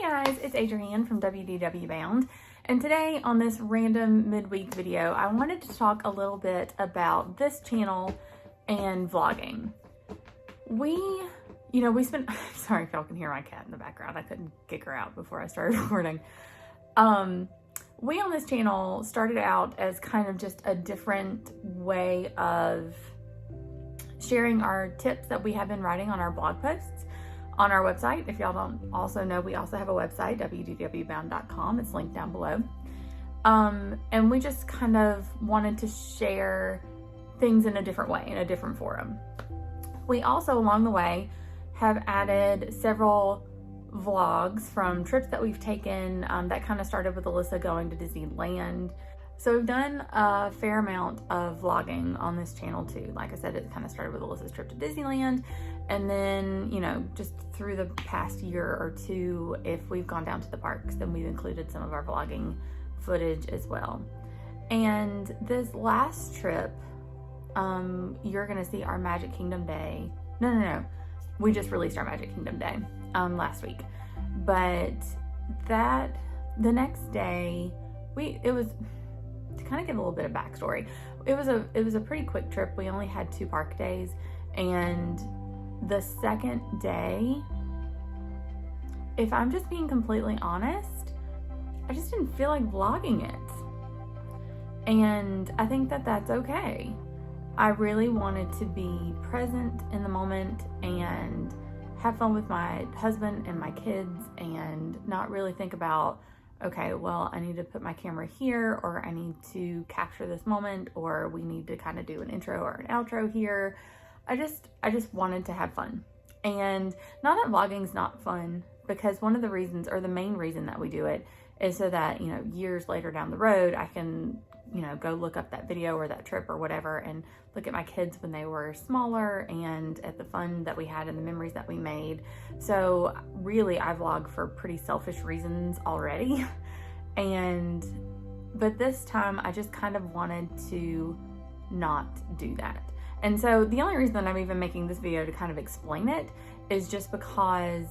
guys, it's Adrienne from WDW Bound, and today on this random midweek video, I wanted to talk a little bit about this channel and vlogging. We spent, sorry if y'all can hear my cat in the background, I couldn't kick her out before I started recording. We on this channel started out as kind of just a different way of sharing our tips that we have been writing on our blog posts on our website. If y'all don't also know, we also have a website, wdwbound.com. It's linked down below. And we just kind of wanted to share things in a different way, in a different forum. We also, along the way, have added several vlogs from trips that we've taken that kind of started with Alyssa going to Disneyland. So we've done a fair amount of vlogging on this channel too. Like I said, it kind of started with Alyssa's trip to Disneyland, and then, you know, just through the past year or two, if we've gone down to the parks, then we've included some of our vlogging footage as well. And this last trip, you're gonna see our Magic Kingdom Day. No. We just released our Magic Kingdom Day last week. But the next day, it was, to kind of give a little bit of backstory, it was a pretty quick trip. We only had 2 park days, and the second day, if I'm just being completely honest, I just didn't feel like vlogging it. And I think that that's okay. I really wanted to be present in the moment and have fun with my husband and my kids, and not really think about, okay, well, I need to put my camera here, or I need to capture this moment, or we need to kind of do an intro or an outro here. I just wanted to have fun. And not that vlogging's not fun, because one of the reasons, or the main reason that we do it, is so that, you know, years later down the road, I can, you know, go look up that video or that trip or whatever and look at my kids when they were smaller and at the fun that we had and the memories that we made. So really, I vlog for pretty selfish reasons already. But this time I just kind of wanted to not do that. And so the only reason that I'm even making this video to kind of explain it is just because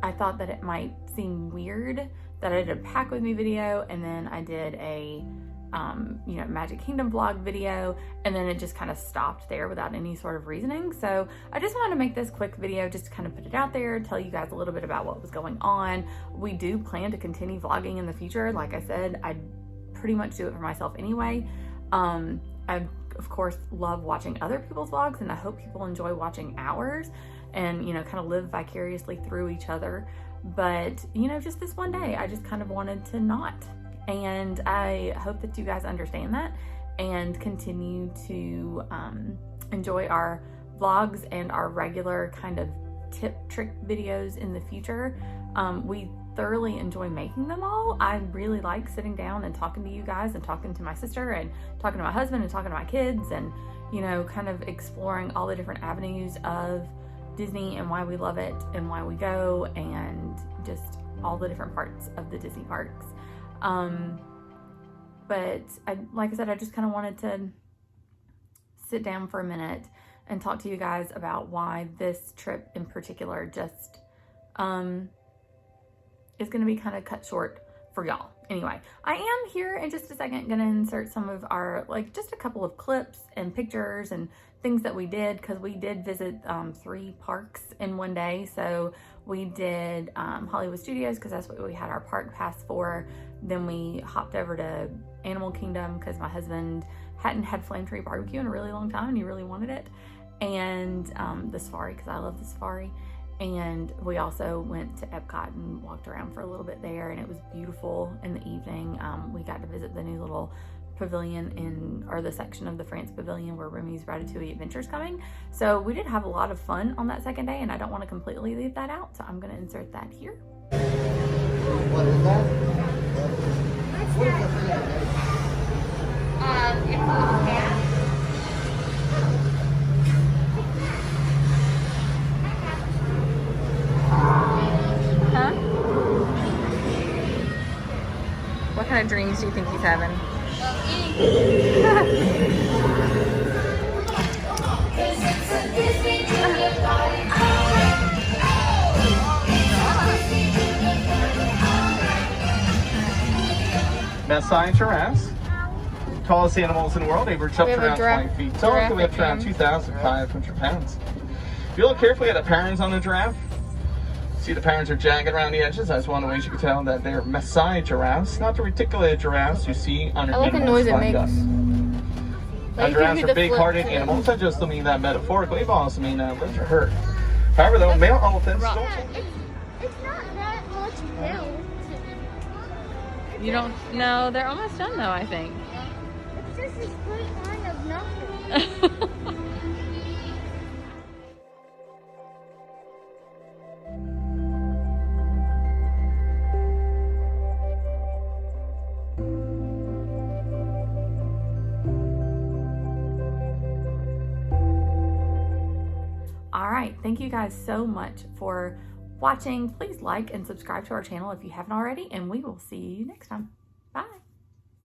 I thought that it might seem weird that I did a pack with me video, and then I did a Magic Kingdom vlog video, and then it just kind of stopped there without any sort of reasoning. So I just wanted to make this quick video just to kind of put it out there, tell you guys a little bit about what was going on. We do plan to continue vlogging in the future. Like I said, I pretty much do it for myself anyway. I of course love watching other people's vlogs, and I hope people enjoy watching ours and, you know, kind of live vicariously through each other. But, you know, just this one day, I just kind of wanted to not. And I hope that you guys understand that and continue to enjoy our vlogs and our regular kind of trick videos in the future. We thoroughly enjoy making them all. I really like sitting down and talking to you guys and talking to my sister and talking to my husband and talking to my kids, and, you know, kind of exploring all the different avenues of Disney and why we love it and why we go, and just all the different parts of the Disney parks. But like I said, I just kind of wanted to sit down for a minute and talk to you guys about why this trip in particular just is going to be kind of cut short for y'all. Anyway, I am here in just a second going to insert some of our, like, just a couple of clips and pictures and things that we did, because we did visit 3 parks in one day. So we did Hollywood Studios, because that's what we had our park pass for. Then we hopped over to Animal Kingdom because my husband hadn't had Flame Tree Barbecue in a really long time and he really wanted it. And the safari, because I love the safari. And we also went to Epcot and walked around for a little bit there, and it was beautiful in the evening. We got to visit the new little pavilion or the section of the France Pavilion where Remy's Ratatouille Adventure's coming. So we did have a lot of fun on that second day, and I don't want to completely leave that out, so I'm going to insert that here. What is that? What is that? It's a little cat. Huh? What kind of dreams do you think he's having? Maasai giraffes. Tallest animals in the world. They reach up We to have a around 20 feet tall. They lift around giraffe 2,500 pounds. If you look carefully at the parents on the giraffe, see the parents are jagged around the edges. That's one of the ways you can tell that they're Maasai giraffes, not the reticulated giraffes you see on I like the noise it makes. Now, giraffes are big-hearted animals. That just don't mean that metaphorically, but also mean that limbs are hurt. However, though, male elephants don't. It's not that much built. You don't know. They're almost done though, I think. It's just a straight line of nothing. All right, thank you guys so much for watching. Please like and subscribe to our channel if you haven't already, and we will see you next time.